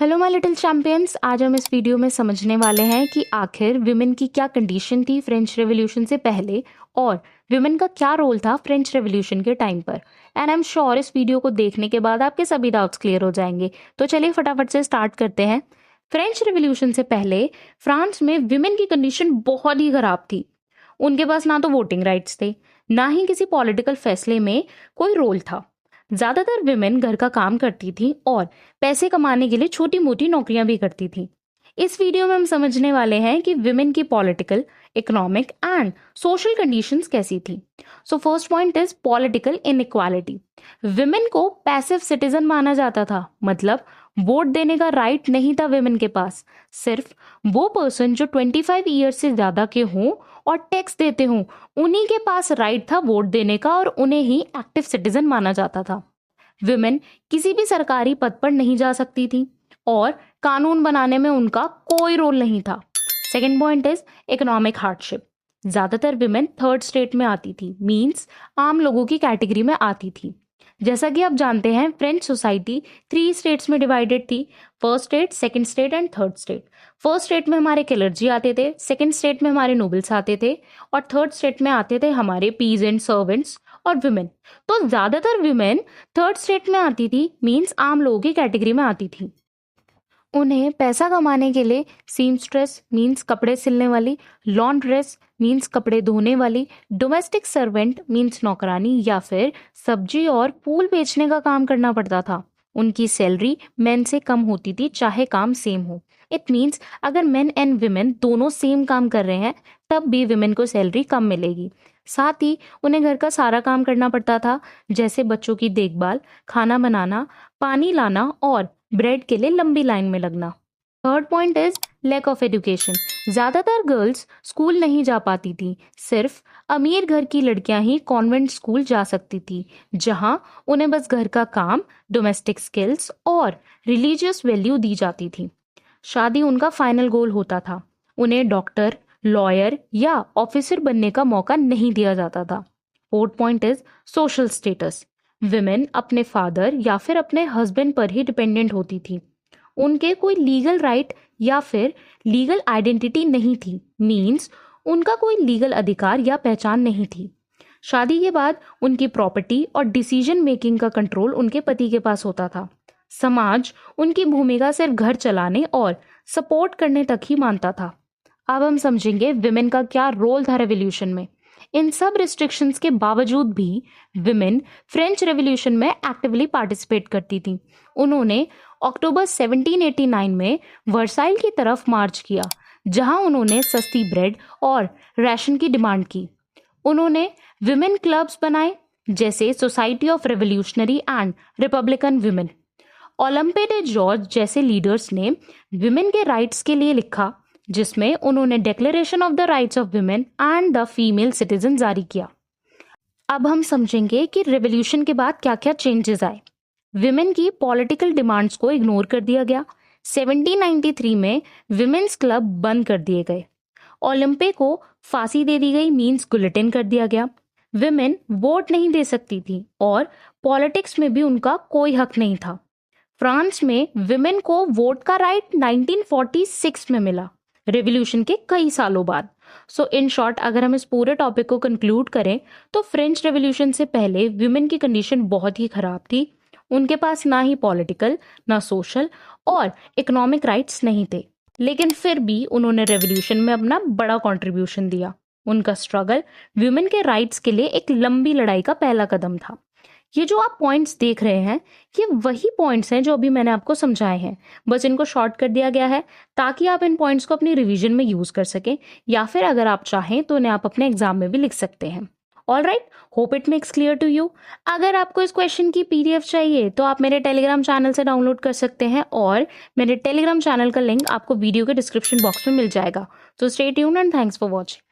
Hello my little champions. आज हम इस वीडियो में समझने वाले हैं कि आखिर विमेन की क्या कंडीशन थी फ्रेंच रेवोल्यूशन से पहले और विमेन का क्या रोल था फ्रेंच रेवोल्यूशन के टाइम पर। एंड आई एम श्योर इस वीडियो को देखने के बाद आपके सभी डाउट्स क्लियर हो जाएंगे। तो चलिए फटाफट से स्टार्ट करते हैं। फ्रेंच रेवोल्यूशन से पहले फ्रांस में विमेन की कंडीशन बहुत ही खराब थी। उनके पास ना तो वोटिंग राइट्स थे, ना ही किसी पॉलिटिकल फैसले में कोई रोल था। ज्यादातर विमेन घर का काम करती थी और पैसे कमाने के लिए छोटी मोटी नौकरियां भी करती थी। इस वीडियो में हम समझने वाले हैं कि विमेन की political, economic and social conditions कैसी थी। So first point is political inequality. Women को पैसिव सिटीजन माना जाता था, मतलब वोट देने का राइट नहीं था विमेन के पास। सिर्फ वो पर्सन जो 25 ईयर से ज्यादा के हों और टैक्स देते हों, उन्हीं के पास राइट था वोट देने का और उन्हें ही एक्टिव सिटीजन माना जाता था। विमेन किसी भी सरकारी पद पर नहीं जा सकती थी और कानून बनाने में उनका कोई रोल नहीं था। Second point is economic hardship. ज्यादातर विमेन थर्ड स्टेट में आती थी, मींस आम लोगों की कैटेगरी में आती थी। जैसा कि आप जानते हैं, फ्रेंच सोसाइटी 3 स्टेट्स में डिवाइडेड थी, first state, second state and third state. First state में हमारे क्लर्जी आते थे, सेकंड स्टेट में हमारे नोबल्स आते थे और थर्ड स्टेट में आते थे हमारे पीजेंट, सर्वेंट्स और विमेन। तो ज्यादातर विमेन थर्ड स्टेट में आती थी, मींस आम लोगों की कैटेगरी में आती थी। उन्हें पैसा कमाने के लिए सीमस्ट्रेस मींस कपड़े सिलने वाली, लॉन्ड्रेस मींस कपड़े धोने वाली, डोमेस्टिक सर्वेंट मींस नौकरानी या फिर सब्जी और फूल बेचने का काम करना पड़ता था। उनकी सैलरी मेन से कम होती थी, चाहे काम सेम हो। इट मींस अगर मेन एंड विमेन दोनों सेम काम कर रहे हैं तब भी विमेन को सैलरी कम मिलेगी। साथ ही उन्हें घर का सारा काम करना पड़ता था, जैसे बच्चों की देखभाल, खाना बनाना, पानी लाना और ब्रेड के लिए लंबी लाइन में लगना। Third point is lack of education. ज्यादातर गर्ल्स स्कूल नहीं जा पाती थी, सिर्फ अमीर घर की लड़कियां ही कॉन्वेंट स्कूल जा सकती थी, जहां उन्हें बस घर का काम, डोमेस्टिक स्किल्स और रिलीजियस वैल्यू दी जाती थी। शादी उनका फाइनल गोल होता था। उन्हें डॉक्टर, लॉयर या ऑफिसर बनने का मौका नहीं दिया जाता था। Fourth point is social status. Women अपने फादर या फिर अपने हस्बैंड पर ही डिपेंडेंट होती थी। उनके कोई लीगल राइट या फिर लीगल आइडेंटिटी नहीं थी, मींस उनका कोई लीगल अधिकार या पहचान नहीं थी। शादी के बाद उनकी प्रॉपर्टी और डिसीजन मेकिंग का कंट्रोल उनके पति के पास होता था। समाज उनकी भूमिका सिर्फ घर चलाने और सपोर्ट करने तक ही मानता था। अब हम समझेंगे विमेन का क्या रोल था रेवोल्यूशन में। इन सब रिस्ट्रिक्शंस के बावजूद भी विमेन फ्रेंच रेवोल्यूशन में एक्टिवली पार्टिसिपेट करती थी। उन्होंने अक्टूबर 1789 में वर्साइल की तरफ मार्च किया, जहां उन्होंने सस्ती ब्रेड और राशन की डिमांड की। उन्होंने विमेन क्लब्स बनाए, जैसे society of revolutionary and republican women. Olympe de जॉर्ज जैसे लीडर्स ने विमेन के राइट्स के लिए लिखा, जिसमें उन्होंने declaration of the rights of women and the female citizen जारी किया। अब हम समझेंगे कि रेवोल्यूशन के बाद क्या क्या चेंजेस आए। विमेन की पॉलिटिकल डिमांड्स को इग्नोर कर दिया गया। 1793 में विमेन्स क्लब बंद कर दिए गए। ओलंपे को फांसी दे दी गई, मींस गुलेटिन कर दिया गया। विमेन वोट नहीं दे सकती थी और पॉलिटिक्स में भी उनका कोई हक नहीं था। फ्रांस में विमेन को वोट का राइट 1946 में मिला, रेवोल्यूशन के कई सालों बाद। सो इन शॉर्ट, अगर हम इस पूरे टॉपिक को कंक्लूड करें तो फ्रेंच रेवोल्यूशन से पहले विमेन की कंडीशन बहुत ही खराब थी। उनके पास ना ही पॉलिटिकल, ना सोशल और इकोनॉमिक राइट्स नहीं थे, लेकिन फिर भी उन्होंने रेवोल्यूशन में अपना बड़ा कंट्रीब्यूशन दिया। उनका स्ट्रगल विमेन के राइट्स के लिए एक लंबी लड़ाई का पहला कदम था। ये जो आप पॉइंट्स देख रहे हैं, ये वही पॉइंट्स हैं जो अभी मैंने आपको समझाए हैं, बस इनको शॉर्ट कर दिया गया है ताकि आप इन पॉइंट्स को अपनी रिवीजन में यूज कर सकें, या फिर अगर आप चाहें तो इन्हें आप अपने एग्जाम में भी लिख सकते हैं। All right, hope it makes clear to you. अगर आपको इस क्वेश्चन की PDF चाहिए तो आप मेरे टेलीग्राम चैनल से डाउनलोड कर सकते हैं और मेरे टेलीग्राम चैनल का लिंक आपको वीडियो के डिस्क्रिप्शन बॉक्स में मिल जाएगा। तो stay tuned and thanks for watching.